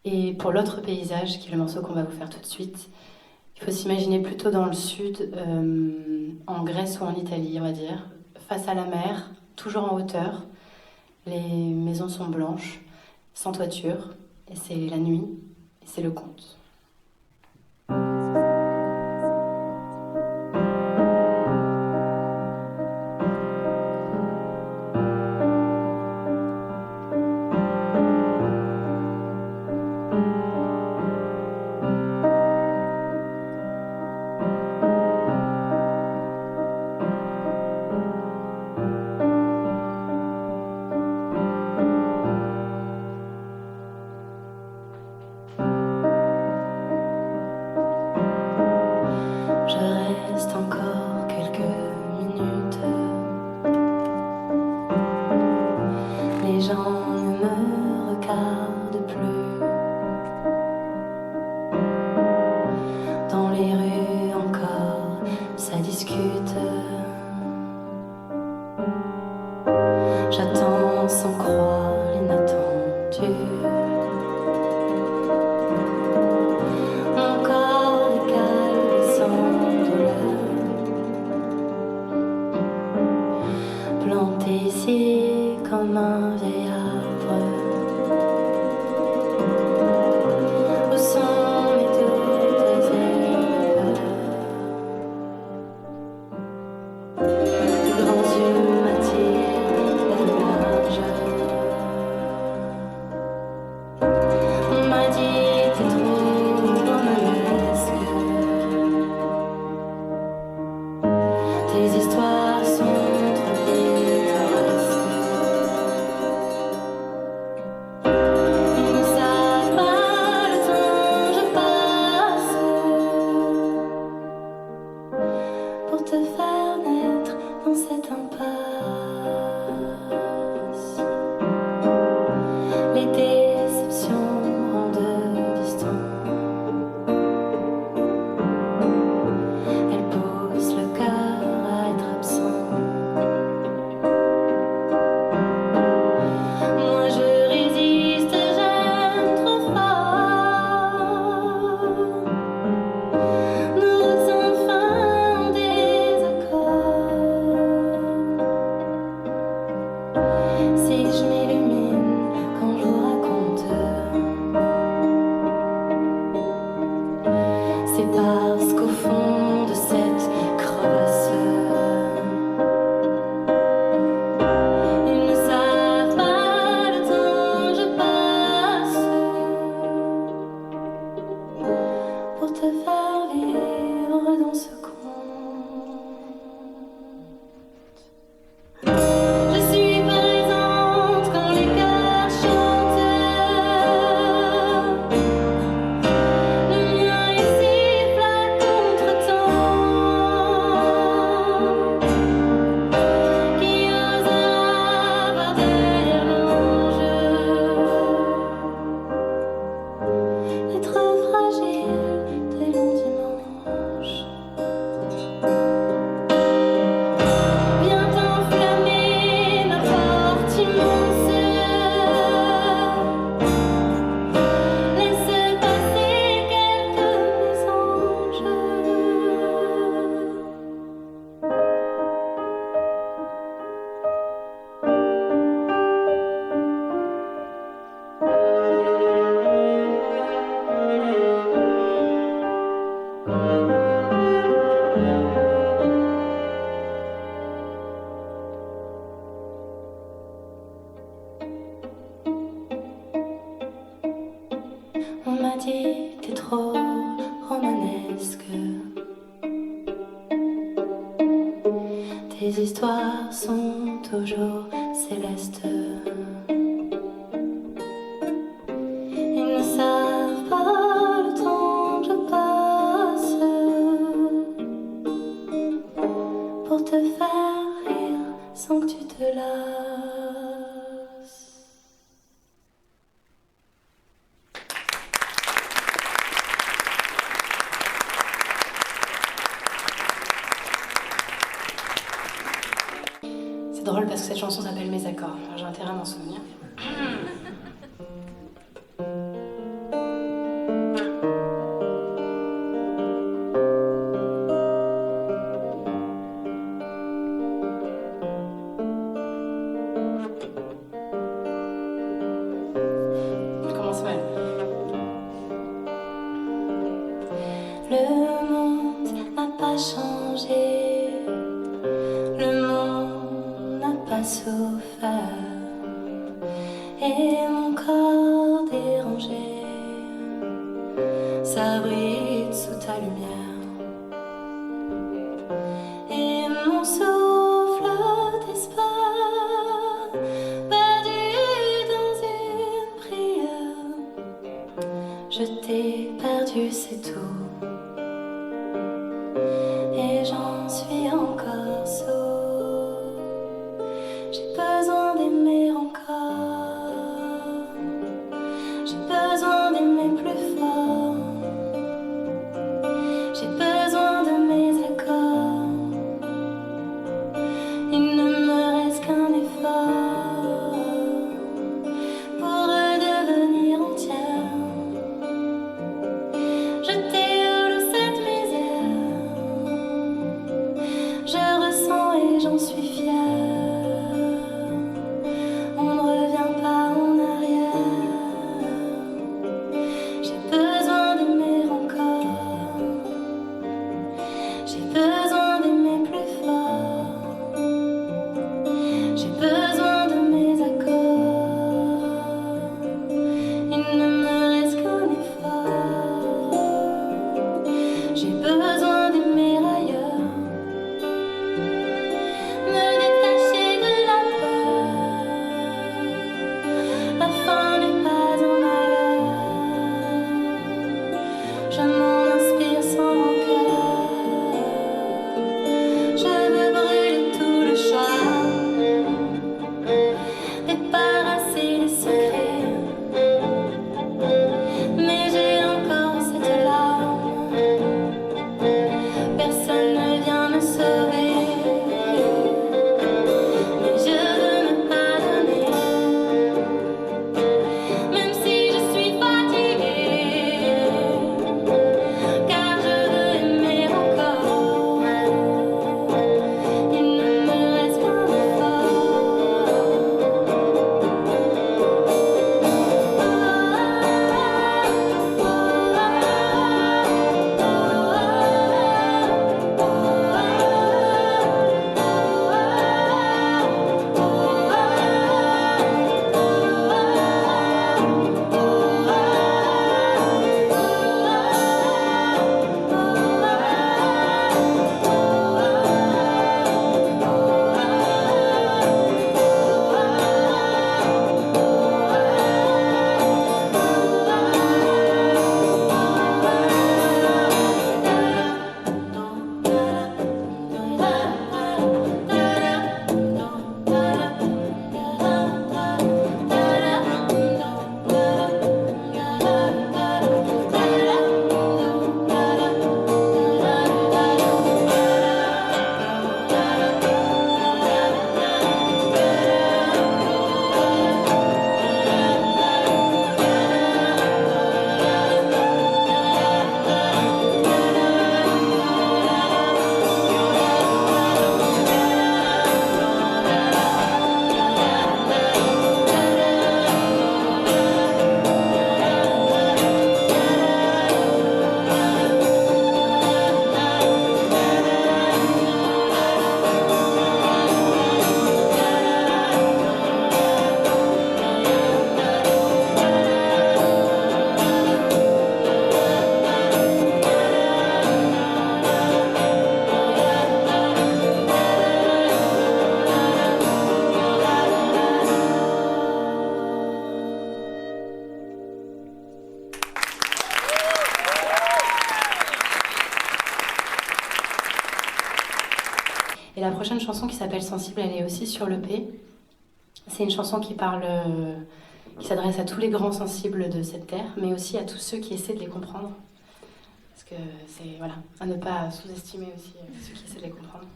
Et pour l'autre paysage, qui est le morceau qu'on va vous faire tout de suite, il faut s'imaginer plutôt dans le sud, en Grèce ou en Italie, on va dire, face à la mer, toujours en hauteur. Les maisons sont blanches, sans toiture, et c'est la nuit, et c'est le conte. Je reste encore quelques minutes. Les gens ne me regardent plus. Dans les rues encore, ça discute. J'attends sans croire l'inattendu. Mon corps est calme et sans douleur. Planté ici comme un vieil arbre. Où sont mes doutes et peurs? Les grands yeux m'attirent vers le large. On m'a dit t'es trop romanesque. Tes histoires sont trop pittoresques. Ils ne savent pas le temps je passe pour te faire naître dans cette impasse. Les déceptions rendent distant. Elles poussent le cœur à être absent. Moi je résiste, j'aime trop fort. Nos routes sans fin en désaccord. Si je m'illumine quand je vous raconte, c'est parce qu'au fond de cette crevasse, ils ne savent pas le temps je passe pour te faire vivre dans ce conte. Je suis présente quand les cœurs chantent. Le mien il siffle à contre-temps. Qui osera voir derrière l'enjeu? Être fragile des longs dimanches. Viens t'enflammer ma porte immense. Laisse passer quelques mésanges. On m'a dit t'es trop romanesque. Tes histoires sont toujours célestes. Ils ne savent pas le temps que je passe pour te faire rire sans que tu te lasses. C'est drôle parce que cette chanson s'appelle Mes accords. Alors, j'ai intérêt à m'en souvenir. s'abrite sous ta lumière. Et mon souffle d'espoir, perdu dans une prière. Je t'ai perdu, c'est tout. Et j'en suis encore sourd. J'ai besoin d'aimer encore. J'ai besoin d'aimer plus fort. J'ai besoin de mes accords. Il ne me reste qu'un effort pour redevenir entière. Je t'ai cette misère. Je ressens et j'en suis fière. On ne revient pas en arrière. J'ai besoin d'aimer encore. J'ai besoin d'aimer plus fort. J'ai besoin de mes accords. Il ne me reste qu'un effort. J'ai besoin d'aimer ailleurs. Me détacher de la peur. La fin n'est pas un malheur. Je m'en inspire sans rancœur. Je veux brûler tout le charme, débarrasser les secrets. Mais j'ai encore cette larme. Personne ne vient me sauver. Mais je veux me pardonner. Même si je suis fatiguée. Car je veux aimer encore. Il ne me reste qu'un Et la prochaine chanson qui s'appelle Sensible, elle est aussi sur l'EP. C'est une chanson qui s'adresse à tous les grands sensibles de cette terre, mais aussi à tous ceux qui essaient de les comprendre. Parce que c'est, voilà, à ne pas sous-estimer aussi ceux qui essaient de les comprendre.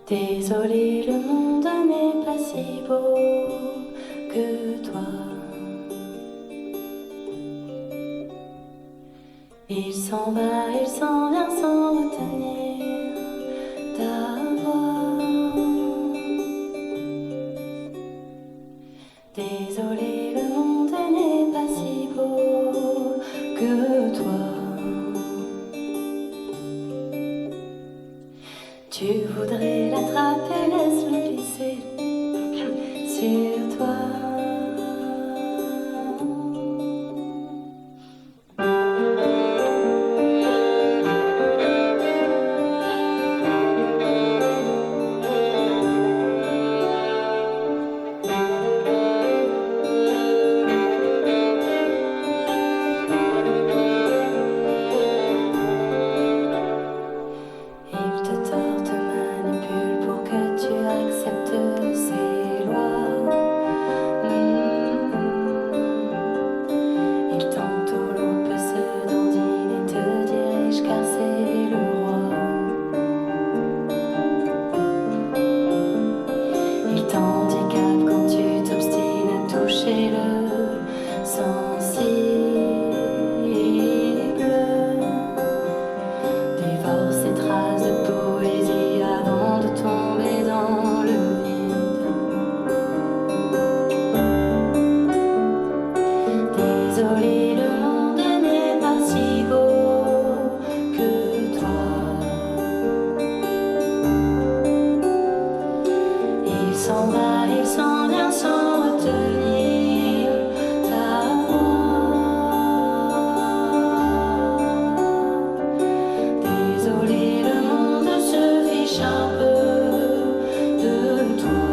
Désolé, le monde n'est pas si beau que toi. Il s'en va, il s'en vient sans retenir ta voix. Désolé, le monde n'est pas si beau que toi. Tu voudrais l'attraper, laisse-le glisser sur toi. Il te tord, te manipule pour que tu acceptes ses lois. Il t'entoure, peut se dandiner, te dirige car c'est le roi. Il t'handicape quand tu t'obstines à toucher le sensible. Dévore ces traces de poésie avant de tomber dans le vide. Désolé, le monde n'est pas si beau que toi. Il s'en va, il s'en vient sans retenir ta voix. Désolé, le monde se fiche un peu de toi.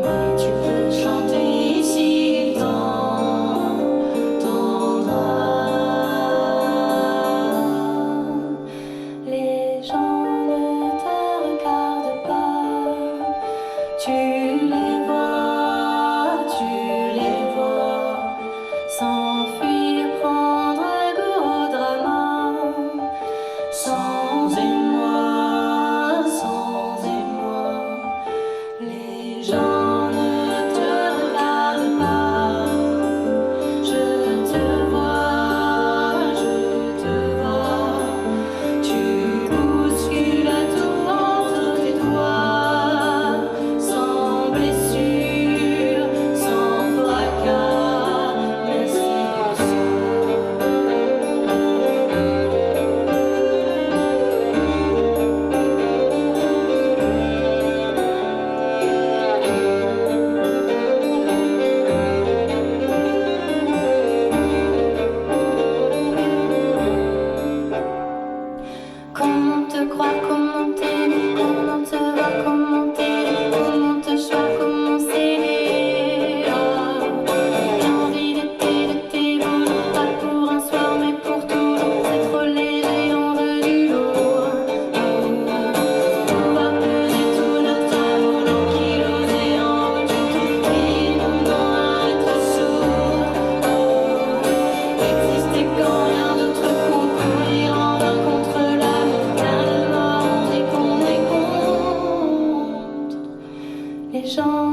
Mais tu peux chanter ici, il t'entendra. Les gens ne te regardent pas. Tu les vois s'enfuir, prendre goût au drama. Sans émoi, sans émoi. Les gens ne te regardent pas. Je te vois, je te vois. Tu bouscules tout entre tes doigts. Sans blessure, sans fracas. Merci pour ça. Comment te croire, comment t'aimer, comment te voir, comment t'aimer, comment te choisir, comment s'aimer. L'envie de tes boulots, pas pour un soir mais pour toujours. C'est trop léger, on veut du lourd. Pouvoir peser tout notre amour, nos kilos et en haut tout prix, nous non à être sourds. Exister quand rien d'autre qu'on courir en vain contre l'amour, car le mort on dit qu'on est contre. Les gens